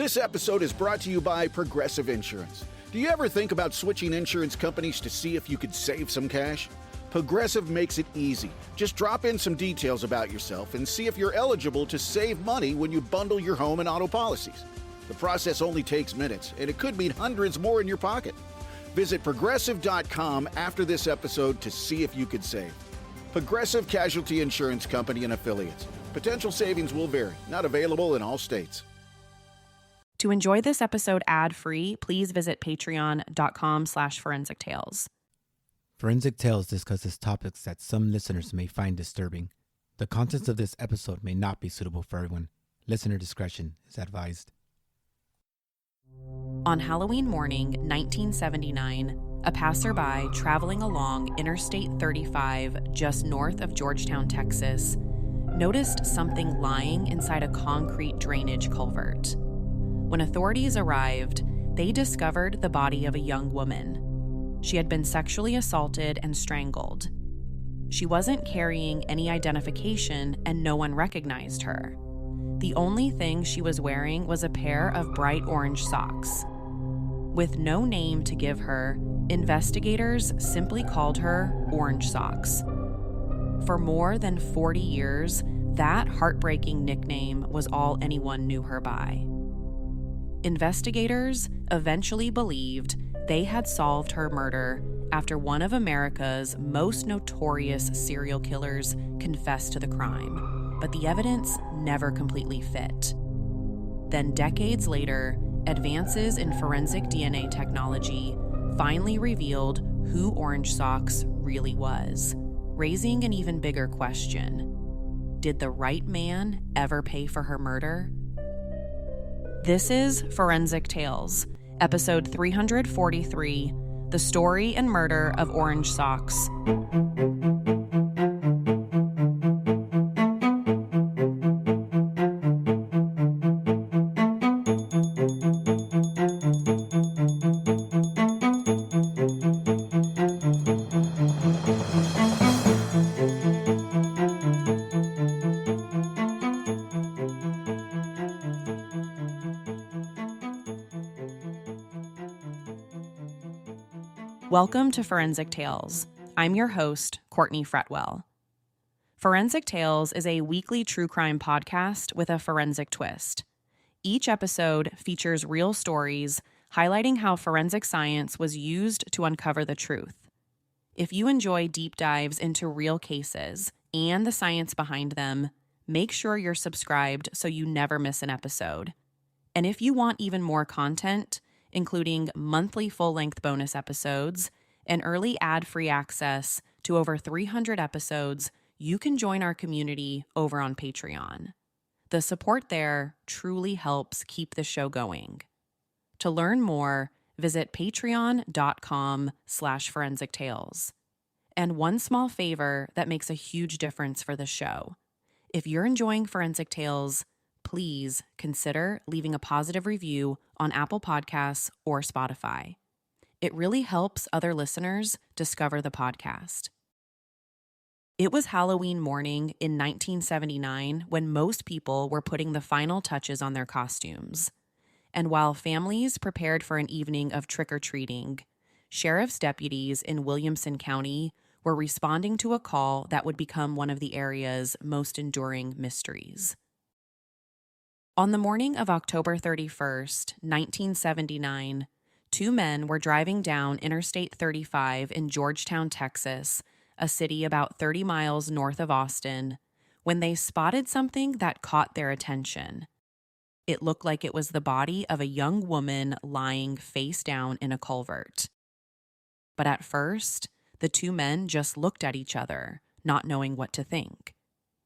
This episode is brought to you by Progressive Insurance. Do you ever think about switching insurance companies to see if you could save some cash? Progressive makes it easy. Just drop in some details about yourself and see if you're eligible to save money when you bundle your home and auto policies. The process only takes minutes, and it could mean hundreds more in your pocket. Visit Progressive.com after this episode to see if you could save. Progressive Casualty Insurance Company and Affiliates. Potential savings will vary. Not available in all states. To enjoy this episode ad-free, please visit patreon.com/Forensic Tales. Forensic Tales discusses topics that some listeners may find disturbing. The contents of this episode may not be suitable for everyone. Listener discretion is advised. On Halloween morning, 1979, a passerby traveling along Interstate 35 just north of Georgetown, Texas, noticed something lying inside a concrete drainage culvert. When authorities arrived, they discovered the body of a young woman. She had been sexually assaulted and strangled. She wasn't carrying any identification, and no one recognized her. The only thing she was wearing was a pair of bright orange socks. With no name to give her, investigators simply called her Orange Socks. For more than 40 years, that heartbreaking nickname was all anyone knew her by. Investigators eventually believed they had solved her murder after one of America's most notorious serial killers confessed to the crime, but the evidence never completely fit. Then decades later, advances in forensic DNA technology finally revealed who Orange Socks really was, raising an even bigger question. Did the right man ever pay for her murder? This is Forensic Tales, episode 343, The Story and Murder of Orange Socks. Welcome to Forensic Tales. I'm your host, Courtney Fretwell. Forensic Tales is a weekly true crime podcast with a forensic twist. Each episode features real stories highlighting how forensic science was used to uncover the truth. If you enjoy deep dives into real cases and the science behind them, make sure you're subscribed so you never miss an episode. And if you want even more content, including monthly full-length bonus episodes and early ad-free access to over 300 episodes, you can join our community over on Patreon. The support there truly helps keep the show going. To learn more, visit patreon.com/Forensic Tales. And one small favor that makes a huge difference for the show. If you're enjoying Forensic Tales, please consider leaving a positive review on Apple Podcasts or Spotify. It really helps other listeners discover the podcast. It was Halloween morning in 1979 when most people were putting the final touches on their costumes. And while families prepared for an evening of trick-or-treating, sheriff's deputies in Williamson County were responding to a call that would become one of the area's most enduring mysteries. On the morning of October 31st, 1979, two men were driving down Interstate 35 in Georgetown, Texas, a city about 30 miles north of Austin, when they spotted something that caught their attention. It looked like it was the body of a young woman lying face down in a culvert. But at first, the two men just looked at each other, not knowing what to think.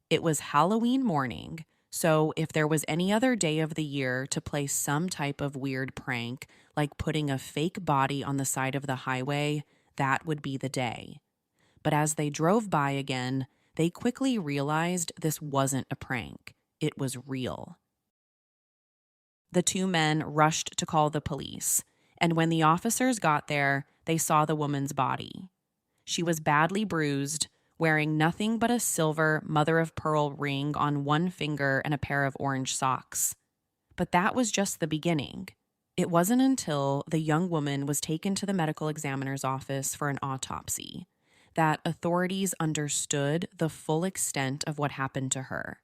It was Halloween morning, so if there was any other day of the year to play some type of weird prank, like putting a fake body on the side of the highway, that would be the day. But as they drove by again, they quickly realized this wasn't a prank. It was real. The two men rushed to call the police, and when the officers got there, they saw the woman's body. She was badly bruised, wearing nothing but a silver mother-of-pearl ring on one finger and a pair of orange socks. But that was just the beginning. It wasn't until the young woman was taken to the medical examiner's office for an autopsy that authorities understood the full extent of what happened to her.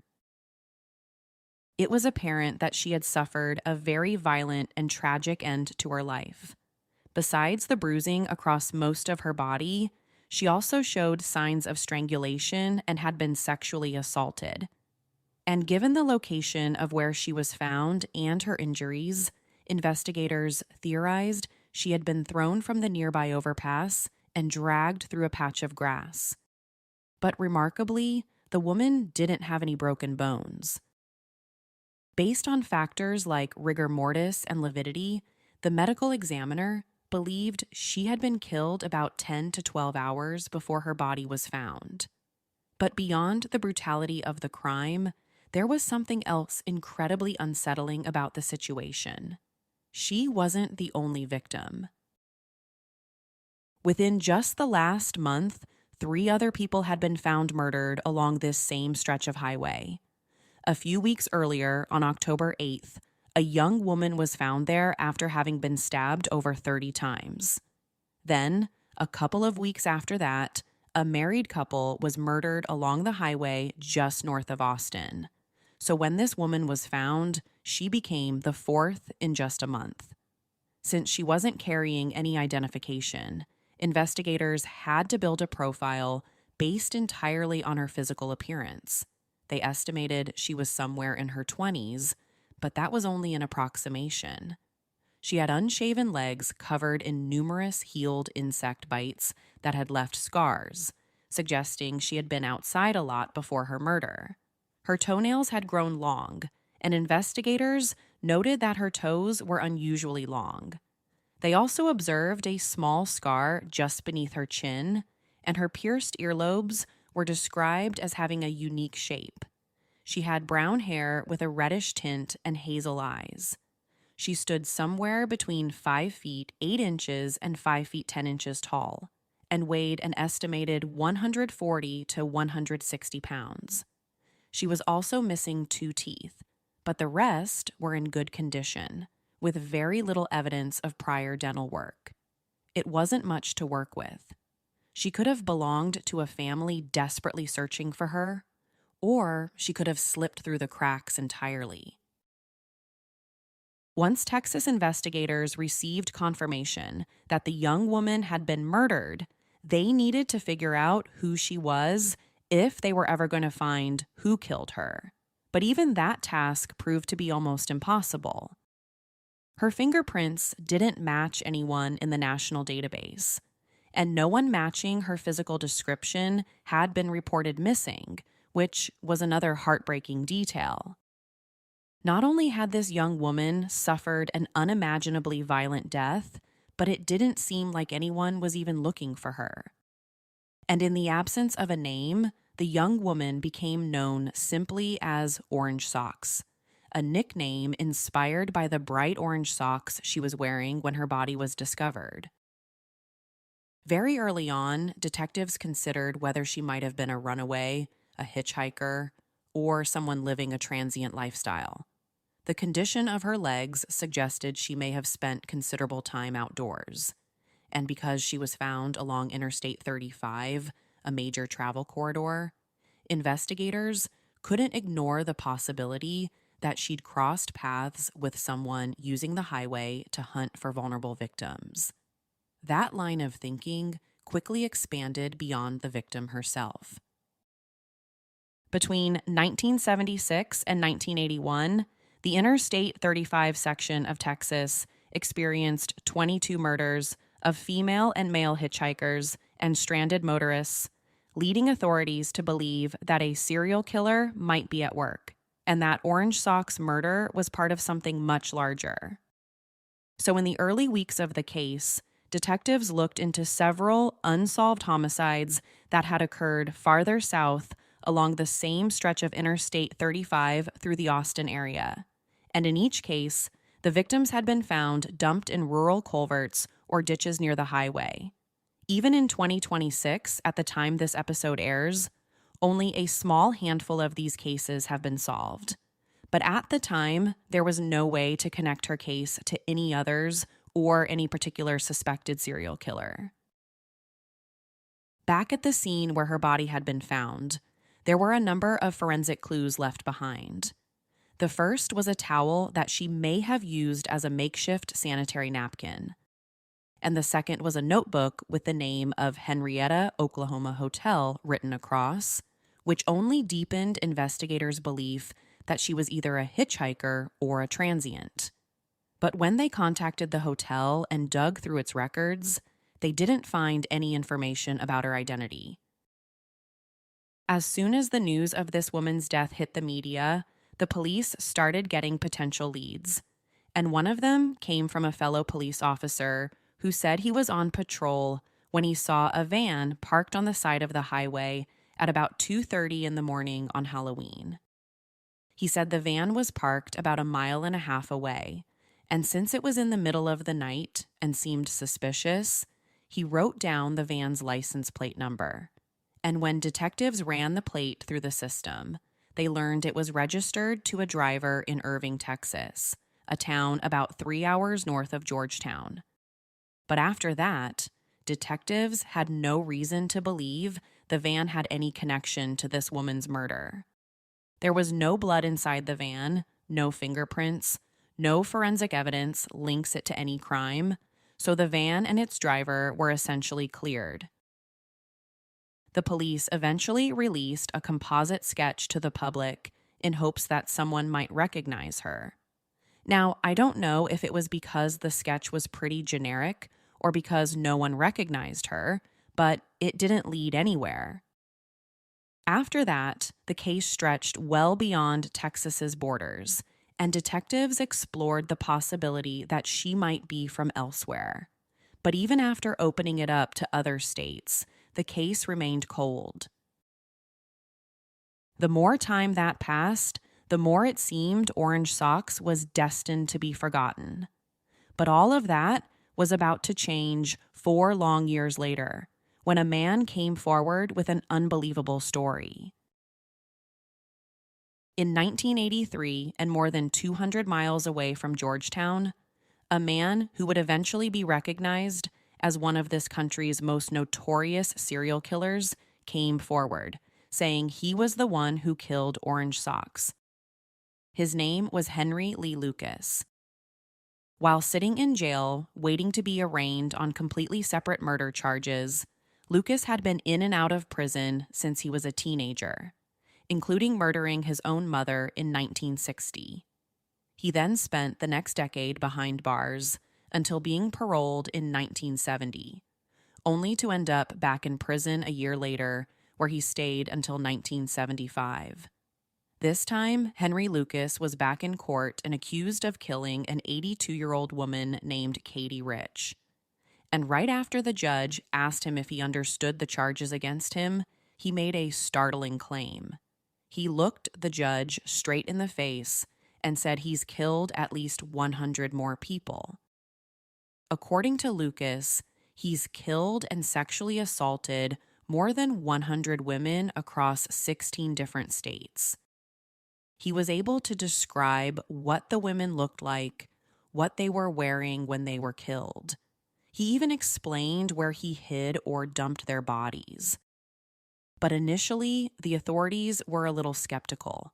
It was apparent that she had suffered a very violent and tragic end to her life. Besides the bruising across most of her body, she also showed signs of strangulation and had been sexually assaulted. And given the location of where she was found and her injuries, investigators theorized she had been thrown from the nearby overpass and dragged through a patch of grass. But remarkably, the woman didn't have any broken bones. Based on factors like rigor mortis and lividity, the medical examiner believed she had been killed about 10 to 12 hours before her body was found. But beyond the brutality of the crime, there was something else incredibly unsettling about the situation. She wasn't the only victim. Within just the last month, 3 other people had been found murdered along this same stretch of highway. A few weeks earlier, on October 8th, a young woman was found there after having been stabbed over 30 times. Then, a couple of weeks after that, a married couple was murdered along the highway just north of Austin. So when this woman was found, she became the 4th in just a month. Since she wasn't carrying any identification, investigators had to build a profile based entirely on her physical appearance. They estimated she was somewhere in her 20s, but that was only an approximation. She had unshaven legs covered in numerous healed insect bites that had left scars, suggesting she had been outside a lot before her murder. Her toenails had grown long, and investigators noted that her toes were unusually long. They also observed a small scar just beneath her chin, and her pierced earlobes were described as having a unique shape. She had brown hair with a reddish tint and hazel eyes. She stood somewhere between 5 feet 8 inches and 5 feet 10 inches tall, and weighed an estimated 140 to 160 pounds. She was also missing 2 teeth, but the rest were in good condition, with very little evidence of prior dental work. It wasn't much to work with. She could have belonged to a family desperately searching for her, or she could have slipped through the cracks entirely. Once Texas investigators received confirmation that the young woman had been murdered, they needed to figure out who she was if they were ever going to find who killed her. But even that task proved to be almost impossible. Her fingerprints didn't match anyone in the national database, and no one matching her physical description had been reported missing, which was another heartbreaking detail. Not only had this young woman suffered an unimaginably violent death, but it didn't seem like anyone was even looking for her. And in the absence of a name, the young woman became known simply as Orange Socks, a nickname inspired by the bright orange socks she was wearing when her body was discovered. Very early on, detectives considered whether she might have been a runaway, a hitchhiker, or someone living a transient lifestyle. The condition of her legs suggested she may have spent considerable time outdoors. And because she was found along Interstate 35, a major travel corridor, investigators couldn't ignore the possibility that she'd crossed paths with someone using the highway to hunt for vulnerable victims. That line of thinking quickly expanded beyond the victim herself. Between 1976 and 1981, the Interstate 35 section of Texas experienced 22 murders of female and male hitchhikers and stranded motorists, leading authorities to believe that a serial killer might be at work, and that Orange Socks murder was part of something much larger. So in the early weeks of the case, detectives looked into several unsolved homicides that had occurred farther south along the same stretch of Interstate 35 through the Austin area. And in each case, the victims had been found dumped in rural culverts or ditches near the highway. Even in 2026, at the time this episode airs, only a small handful of these cases have been solved. But at the time, there was no way to connect her case to any others or any particular suspected serial killer. Back at the scene where her body had been found, there were a number of forensic clues left behind. The first was a towel that she may have used as a makeshift sanitary napkin. And the second was a notebook with the name of Henrietta, Oklahoma Hotel written across, which only deepened investigators' belief that she was either a hitchhiker or a transient. But when they contacted the hotel and dug through its records, they didn't find any information about her identity. As soon as the news of this woman's death hit the media, the police started getting potential leads, and one of them came from a fellow police officer who said he was on patrol when he saw a van parked on the side of the highway at about 2:30 in the morning on Halloween. He said the van was parked about 1.5 miles away, and since it was in the middle of the night and seemed suspicious, he wrote down the van's license plate number. And when detectives ran the plate through the system, they learned it was registered to a driver in Irving, Texas, a town about 3 hours north of Georgetown. But after that, detectives had no reason to believe the van had any connection to this woman's murder. There was no blood inside the van, no fingerprints, no forensic evidence links it to any crime, so the van and its driver were essentially cleared. The police eventually released a composite sketch to the public in hopes that someone might recognize her. Now, I don't know if it was because the sketch was pretty generic or because no one recognized her, but it didn't lead anywhere. After that, the case stretched well beyond Texas's borders, and detectives explored the possibility that she might be from elsewhere. But even after opening it up to other states, the case remained cold. The more time that passed, the more it seemed Orange Socks was destined to be forgotten. But all of that was about to change 4 long years later, when a man came forward with an unbelievable story. In 1983, and more than 200 miles away from Georgetown, a man who would eventually be recognized as one of this country's most notorious serial killers came forward, saying he was the one who killed Orange Socks. His name was Henry Lee Lucas. While sitting in jail, waiting to be arraigned on completely separate murder charges, Lucas had been in and out of prison since he was a teenager, including murdering his own mother in 1960. He then spent the next decade behind bars until being paroled in 1970, only to end up back in prison a year later, where he stayed until 1975. This time, Henry Lucas was back in court and accused of killing an 82-year-old woman named Katie Rich. And right after the judge asked him if he understood the charges against him, he made a startling claim. He looked the judge straight in the face and said he's killed at least 100 more people. According to Lucas, he's killed and sexually assaulted more than 100 women across 16 different states. He was able to describe what the women looked like, what they were wearing when they were killed. He even explained where he hid or dumped their bodies. But initially, the authorities were a little skeptical.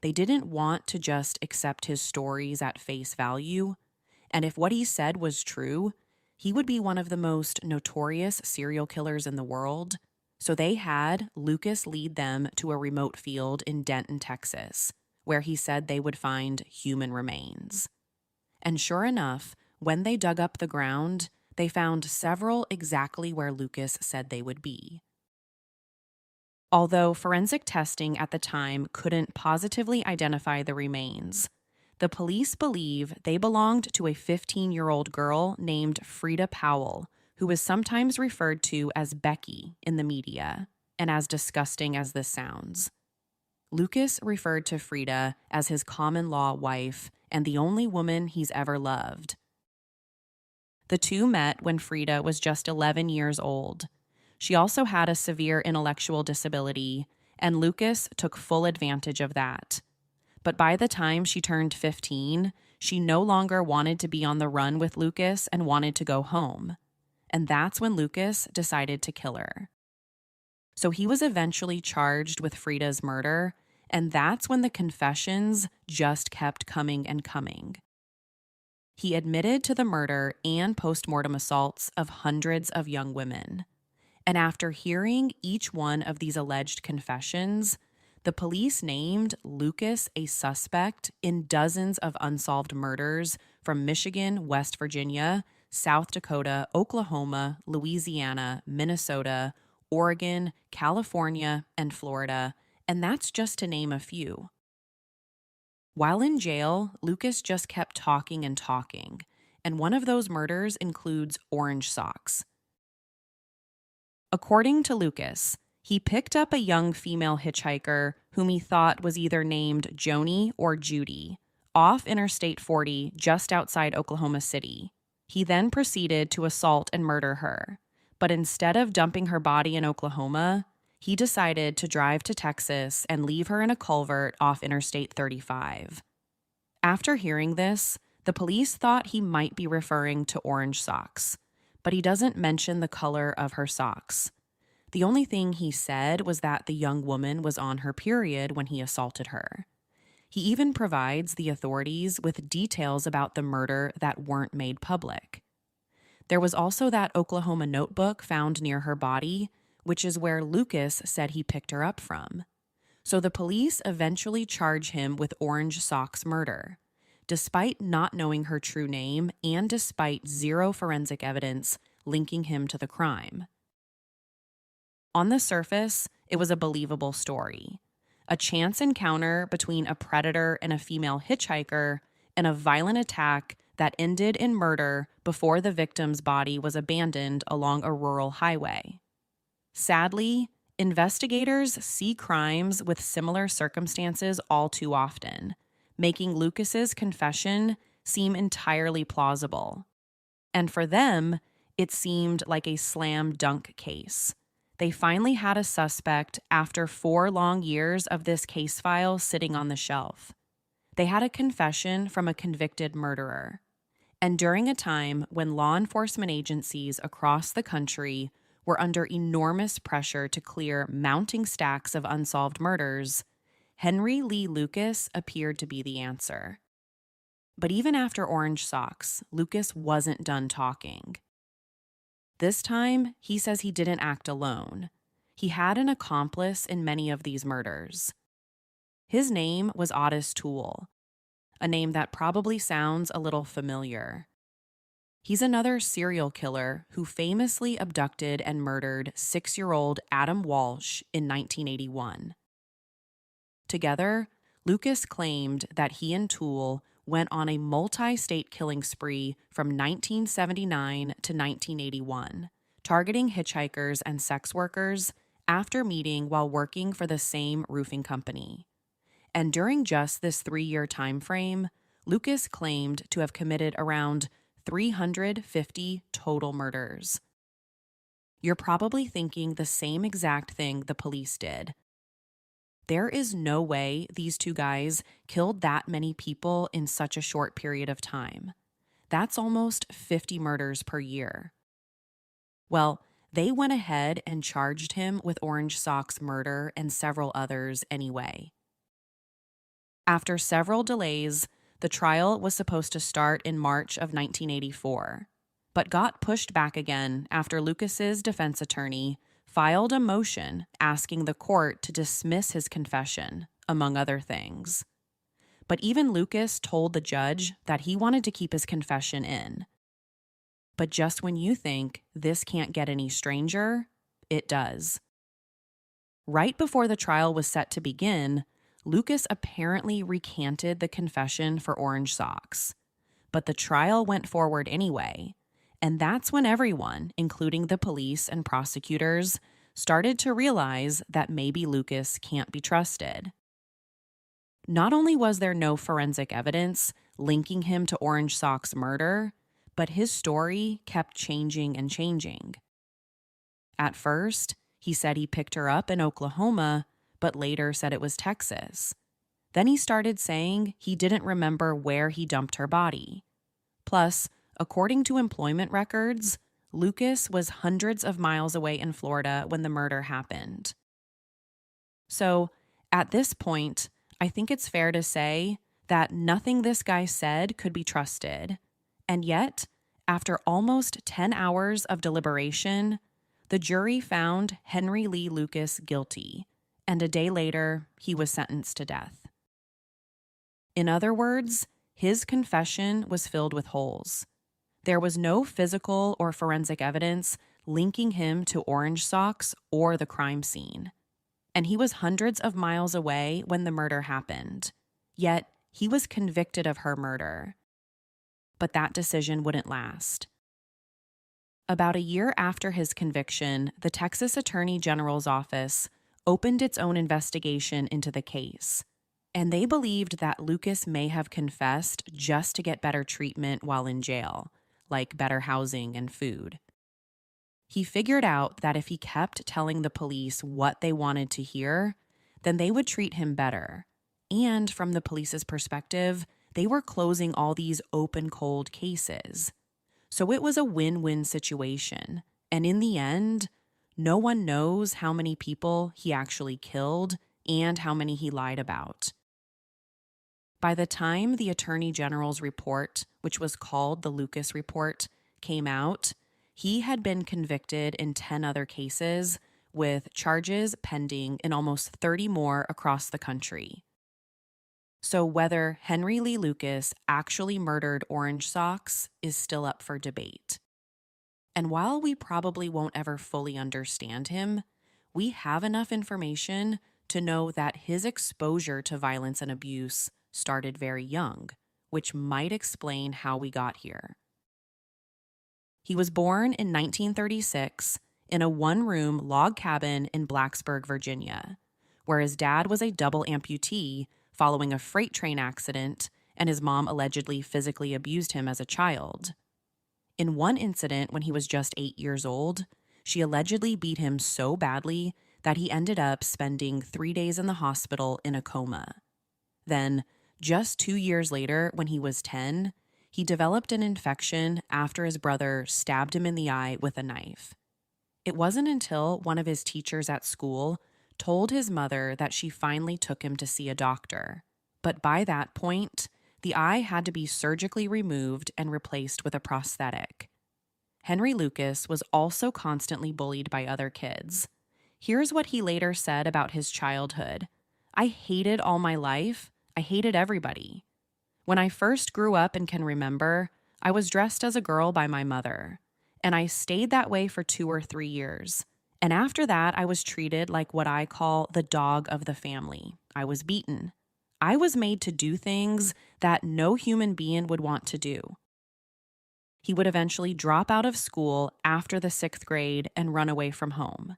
They didn't want to just accept his stories at face value, and if what he said was true, he would be one of the most notorious serial killers in the world. So they had Lucas lead them to a remote field in Denton, Texas, where he said they would find human remains. And sure enough, when they dug up the ground, they found several exactly where Lucas said they would be. Although forensic testing at the time couldn't positively identify the remains, the police believe they belonged to a 15-year-old girl named Frida Powell, who was sometimes referred to as Becky in the media, and as disgusting as this sounds. Lucas referred to Frida as his common-law wife and the only woman he's ever loved. The two met when Frida was just 11 years old. She also had a severe intellectual disability, and Lucas took full advantage of that. But by the time she turned 15, she no longer wanted to be on the run with Lucas and wanted to go home. And that's when Lucas decided to kill her. So he was eventually charged with Frida's murder, and that's when the confessions just kept coming and coming. He admitted to the murder and postmortem assaults of hundreds of young women. And after hearing each one of these alleged confessions, the police named Lucas a suspect in dozens of unsolved murders from Michigan, West Virginia, South Dakota, Oklahoma, Louisiana, Minnesota, Oregon, California, and Florida, and that's just to name a few. While in jail, Lucas just kept talking and talking, and one of those murders includes orange socks. According to Lucas, he picked up a young female hitchhiker whom he thought was either named Joni or Judy off Interstate 40 just outside Oklahoma City. He then proceeded to assault and murder her. But instead of dumping her body in Oklahoma, he decided to drive to Texas and leave her in a culvert off Interstate 35. After hearing this, the police thought he might be referring to orange socks, but he doesn't mention the color of her socks. The only thing he said was that the young woman was on her period when he assaulted her. He even provides the authorities with details about the murder that weren't made public. There was also that Oklahoma notebook found near her body, which is where Lucas said he picked her up from. So the police eventually charge him with orange socks murder, despite not knowing her true name and despite zero forensic evidence linking him to the crime. On the surface, it was a believable story. A chance encounter between a predator and a female hitchhiker and a violent attack that ended in murder before the victim's body was abandoned along a rural highway. Sadly, investigators see crimes with similar circumstances all too often, making Lucas's confession seem entirely plausible. And for them, it seemed like a slam dunk case. They finally had a suspect after 4 long years of this case file sitting on the shelf. They had a confession from a convicted murderer. And during a time when law enforcement agencies across the country were under enormous pressure to clear mounting stacks of unsolved murders, Henry Lee Lucas appeared to be the answer. But even after orange socks, Lucas wasn't done talking. This time, he says he didn't act alone. He had an accomplice in many of these murders. His name was Otis Toole, a name that probably sounds a little familiar. He's another serial killer who famously abducted and murdered 6-year-old Adam Walsh in 1981. Together, Lucas claimed that he and Toole went on a multi-state killing spree from 1979 to 1981, targeting hitchhikers and sex workers after meeting while working for the same roofing company. And during just this 3-year time frame, Lucas claimed to have committed around 350 total murders. You're probably thinking the same exact thing the police did. There is no way these 2 guys killed that many people in such a short period of time. That's almost 50 murders per year. Well, they went ahead and charged him with orange socks murder and several others anyway. After several delays, the trial was supposed to start in March of 1984, but got pushed back again after Lucas's defense attorney filed a motion asking the court to dismiss his confession, among other things. But even Lucas told the judge that he wanted to keep his confession in. But just when you think this can't get any stranger, it does. Right before the trial was set to begin, Lucas apparently recanted the confession for orange socks. But the trial went forward anyway, and that's when everyone, including the police and prosecutors, started to realize that maybe Lucas can't be trusted. Not only was there no forensic evidence linking him to orange socks murder, but his story kept changing and changing. At first, he said he picked her up in Oklahoma, but later said it was Texas. Then he started saying he didn't remember where he dumped her body. Plus, according to employment records, Lucas was hundreds of miles away in Florida when the murder happened. So, at this point, I think it's fair to say that nothing this guy said could be trusted. And yet, after almost 10 hours of deliberation, the jury found Henry Lee Lucas guilty, and a day later, he was sentenced to death. In other words, his confession was filled with holes. There was no physical or forensic evidence linking him to orange socks or the crime scene. And he was hundreds of miles away when the murder happened. Yet, he was convicted of her murder. But that decision wouldn't last. About a year after his conviction, the Texas Attorney General's office opened its own investigation into the case. And they believed that Lucas may have confessed just to get better treatment while in jail, like better housing and food. He figured out that if he kept telling the police what they wanted to hear, then they would treat him better. And from the police's perspective, they were closing all these open cold cases. So it was a win-win situation. And in the end, no one knows how many people he actually killed and how many he lied about. By the time the Attorney General's report, which was called the Lucas Report, came out, he had been convicted in 10 other cases, with charges pending in almost 30 more across the country. So whether Henry Lee Lucas actually murdered Orange Socks is still up for debate. And while we probably won't ever fully understand him, we have enough information to know that his exposure to violence and abuse started very young, which might explain how we got here. He was born in 1936 in a one-room log cabin in Blacksburg, Virginia, where his dad was a double amputee following a freight train accident, and his mom allegedly physically abused him as a child. In one incident when he was just 8 years old, she allegedly beat him so badly that he ended up spending 3 days in the hospital in a coma. Then, just 2 years later, when he was 10, he developed an infection after his brother stabbed him in the eye with a knife. It wasn't until one of his teachers at school told his mother that she finally took him to see a doctor. But by that point, the eye had to be surgically removed and replaced with a prosthetic. Henry Lucas was also constantly bullied by other kids. Here's what he later said about his childhood. "I hated all my life. I hated everybody. When I first grew up and can remember, I was dressed as a girl by my mother, and I stayed that way for 2 or 3 years. And after that, I was treated like what I call the dog of the family. I was beaten. I was made to do things that no human being would want to do." He would eventually drop out of school after the 6th grade and run away from home.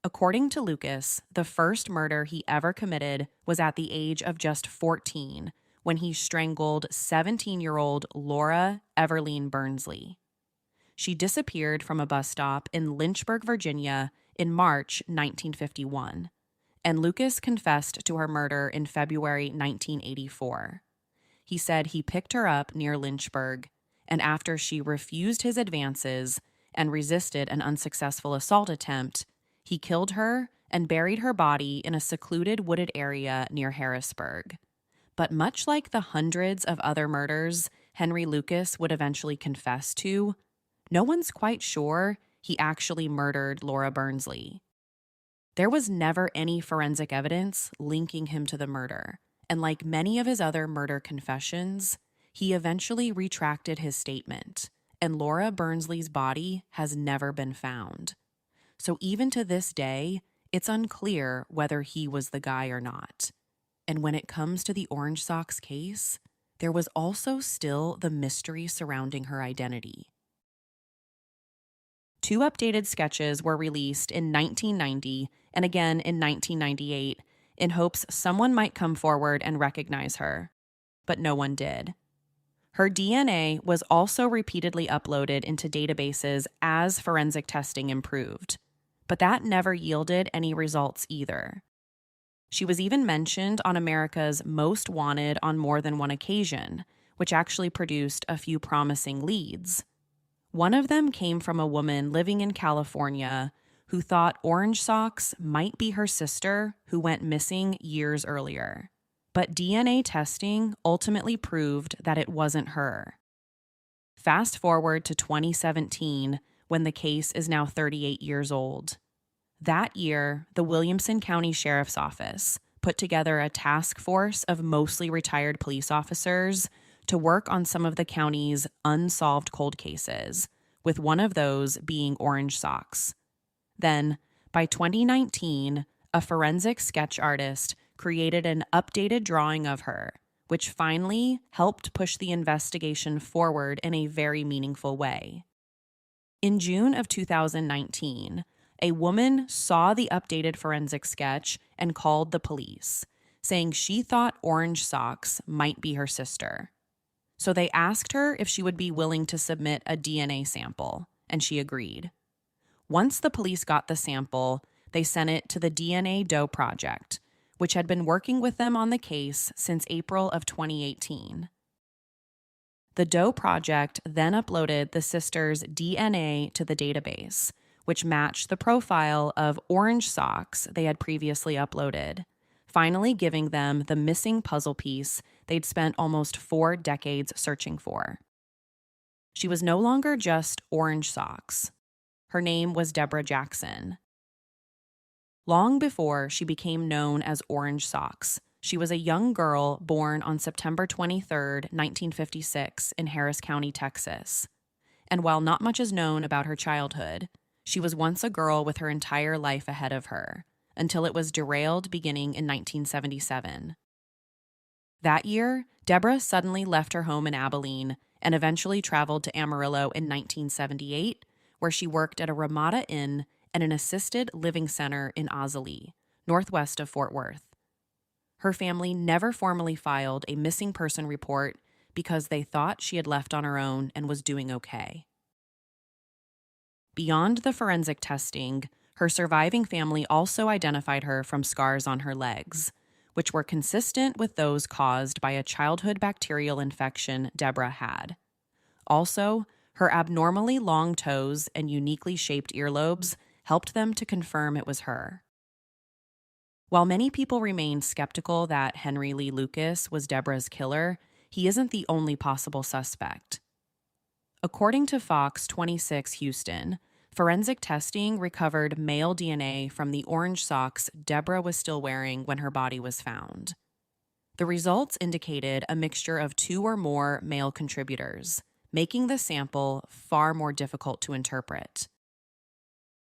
According to Lucas, the first murder he ever committed was at the age of just 14, when he strangled 17-year-old Laura Everline Burnsley. She disappeared from a bus stop in Lynchburg, Virginia, in March 1951, and Lucas confessed to her murder in February 1984. He said he picked her up near Lynchburg, and after she refused his advances and resisted an unsuccessful assault attempt, he killed her and buried her body in a secluded wooded area near Harrisburg. But much like the hundreds of other murders Henry Lucas would eventually confess to, no one's quite sure he actually murdered Laura Burnsley. There was never any forensic evidence linking him to the murder, and like many of his other murder confessions, he eventually retracted his statement, and Laura Burnsley's body has never been found. So even to this day, it's unclear whether he was the guy or not. And when it comes to the Orange Socks case, there was also still the mystery surrounding her identity. 2 updated sketches were released in 1990 and again in 1998 in hopes someone might come forward and recognize her, but no one did. Her DNA was also repeatedly uploaded into databases as forensic testing improved, but that never yielded any results either. She was even mentioned on America's Most Wanted on more than one occasion, which actually produced a few promising leads. One of them came from a woman living in California who thought Orange Socks might be her sister who went missing years earlier. But DNA testing ultimately proved that it wasn't her. Fast forward to 2017, when the case is now 38 years old. That year, the Williamson County Sheriff's Office put together a task force of mostly retired police officers to work on some of the county's unsolved cold cases, with one of those being Orange Socks. Then, by 2019, a forensic sketch artist created an updated drawing of her, which finally helped push the investigation forward in a very meaningful way. In June of 2019, a woman saw the updated forensic sketch and called the police, saying she thought Orange Socks might be her sister. So they asked her if she would be willing to submit a DNA sample, and she agreed. Once the police got the sample, they sent it to the DNA Doe Project, which had been working with them on the case since April of 2018. The Doe Project then uploaded the sisters' DNA to the database, which matched the profile of Orange Socks they had previously uploaded, finally giving them the missing puzzle piece they'd spent almost 4 decades searching for. She was no longer just Orange Socks. Her name was Debra Jackson. Long before she became known as Orange Socks, she was a young girl born on September 23, 1956, in Harris County, Texas. And while not much is known about her childhood, she was once a girl with her entire life ahead of her, until it was derailed beginning in 1977. That year, Debra suddenly left her home in Abilene and eventually traveled to Amarillo in 1978, where she worked at a Ramada Inn and an assisted living center in Ozzie, northwest of Fort Worth. Her family never formally filed a missing person report because they thought she had left on her own and was doing okay. Beyond the forensic testing, her surviving family also identified her from scars on her legs, which were consistent with those caused by a childhood bacterial infection Debra had. Also, her abnormally long toes and uniquely shaped earlobes helped them to confirm it was her. While many people remain skeptical that Henry Lee Lucas was Debra's killer, he isn't the only possible suspect. According to Fox 26 Houston, forensic testing recovered male DNA from the orange socks Debra was still wearing when her body was found. The results indicated a mixture of 2 or more male contributors, making the sample far more difficult to interpret.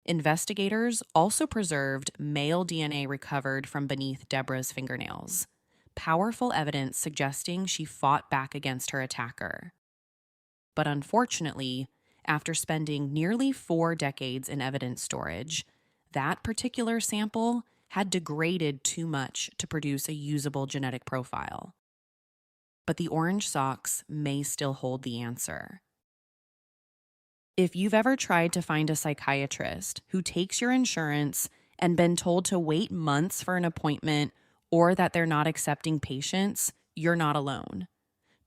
Investigators also preserved male DNA recovered from beneath Debra's fingernails, powerful evidence suggesting she fought back against her attacker. But unfortunately, after spending nearly 4 decades in evidence storage, that particular sample had degraded too much to produce a usable genetic profile. But the orange socks may still hold the answer. If you've ever tried to find a psychiatrist who takes your insurance and been told to wait months for an appointment or that they're not accepting patients, you're not alone.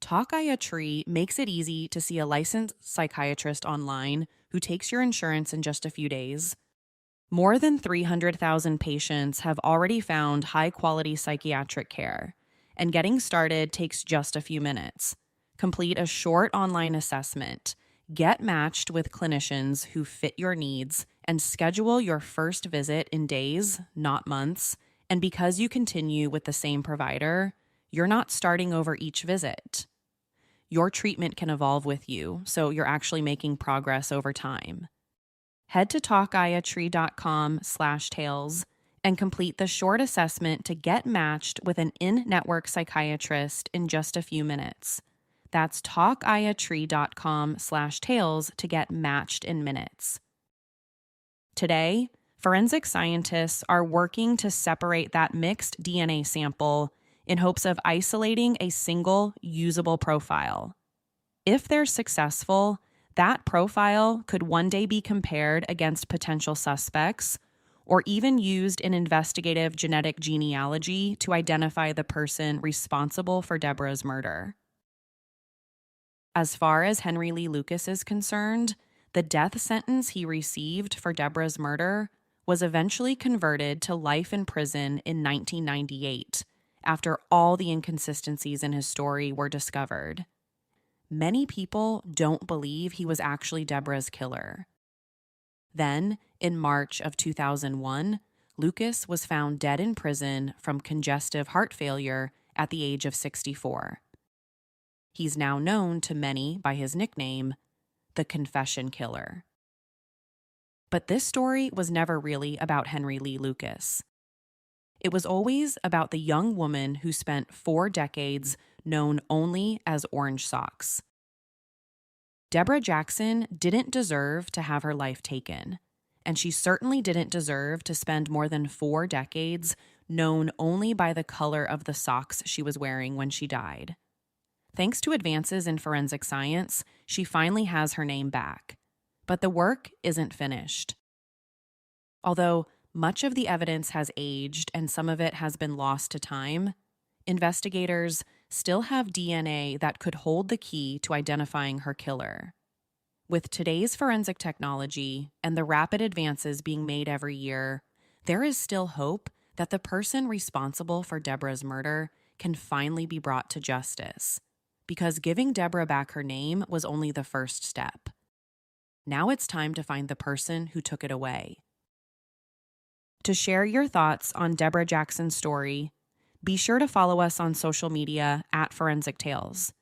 Talk-I-A-Tree makes it easy to see a licensed psychiatrist online who takes your insurance in just a few days. More than 300,000 patients have already found high-quality psychiatric care, and getting started takes just a few minutes. Complete a short online assessment, get matched with clinicians who fit your needs, and schedule your first visit in days, not months. And because you continue with the same provider, you're not starting over each visit. Your treatment can evolve with you, so you're actually making progress over time. Head to talkiatree.com/tales and complete the short assessment to get matched with an in-network psychiatrist in just a few minutes. That's talkiatree.com/tales to get matched in minutes. Today, forensic scientists are working to separate that mixed DNA sample in hopes of isolating a single usable profile. If they're successful, that profile could one day be compared against potential suspects or even used an investigative genetic genealogy to identify the person responsible for Debra's murder. As far as Henry Lee Lucas is concerned, the death sentence he received for Debra's murder was eventually converted to life in prison in 1998, after all the inconsistencies in his story were discovered. Many people don't believe he was actually Debra's killer. Then, in March of 2001, Lucas was found dead in prison from congestive heart failure at the age of 64. He's now known to many by his nickname, the Confession Killer. But this story was never really about Henry Lee Lucas. It was always about the young woman who spent 4 decades known only as Orange Socks. Debra Jackson didn't deserve to have her life taken, and she certainly didn't deserve to spend more than 4 decades known only by the color of the socks she was wearing when she died. Thanks to advances in forensic science, she finally has her name back. But the work isn't finished. Although much of the evidence has aged and some of it has been lost to time, investigators still have DNA that could hold the key to identifying her killer. With today's forensic technology and the rapid advances being made every year, there is still hope that the person responsible for Debra's murder can finally be brought to justice. Because giving Debra back her name was only the first step. Now it's time to find the person who took it away. To share your thoughts on Debra Jackson's story, be sure to follow us on social media at Forensic Tales.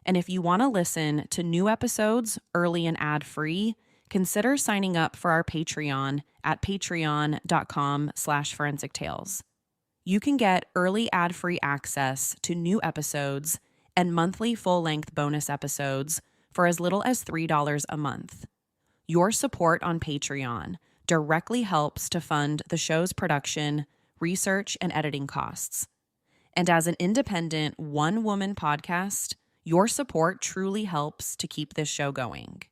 And if you want to listen to new episodes early and ad-free, consider signing up for our Patreon at patreon.com/Forensic Tales. You can get early ad-free access to new episodes and monthly full-length bonus episodes for as little as $3 a month. Your support on Patreon directly helps to fund the show's production, research, and editing costs. And as an independent one-woman podcast, your support truly helps to keep this show going.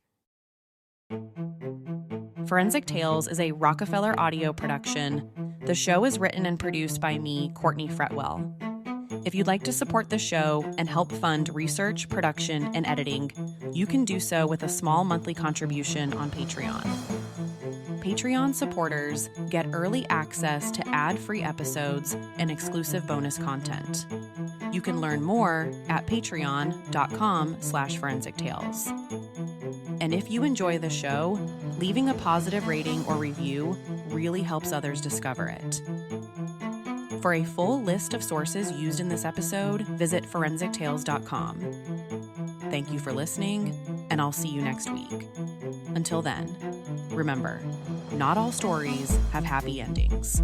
Forensic Tales is a Rockefeller audio production. The show is written and produced by me, Courtney Fretwell. If you'd like to support the show and help fund research, production, and editing, you can do so with a small monthly contribution on Patreon. Patreon supporters get early access to ad-free episodes and exclusive bonus content. You can learn more at patreon.com/Forensic Tales. And if you enjoy the show, leaving a positive rating or review really helps others discover it. For a full list of sources used in this episode, visit forensictales.com. Thank you for listening, and I'll see you next week. Until then, remember, not all stories have happy endings.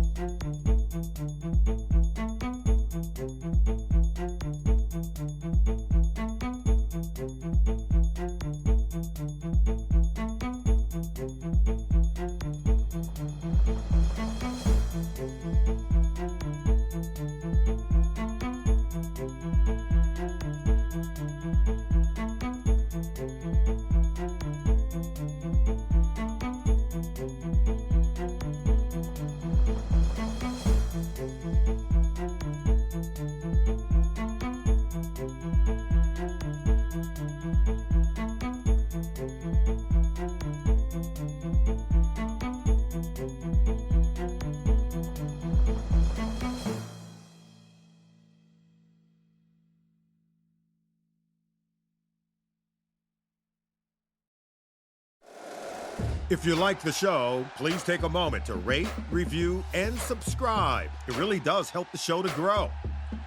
If you like the show, please take a moment to rate, review, and subscribe. It really does help the show to grow.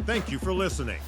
Thank you for listening.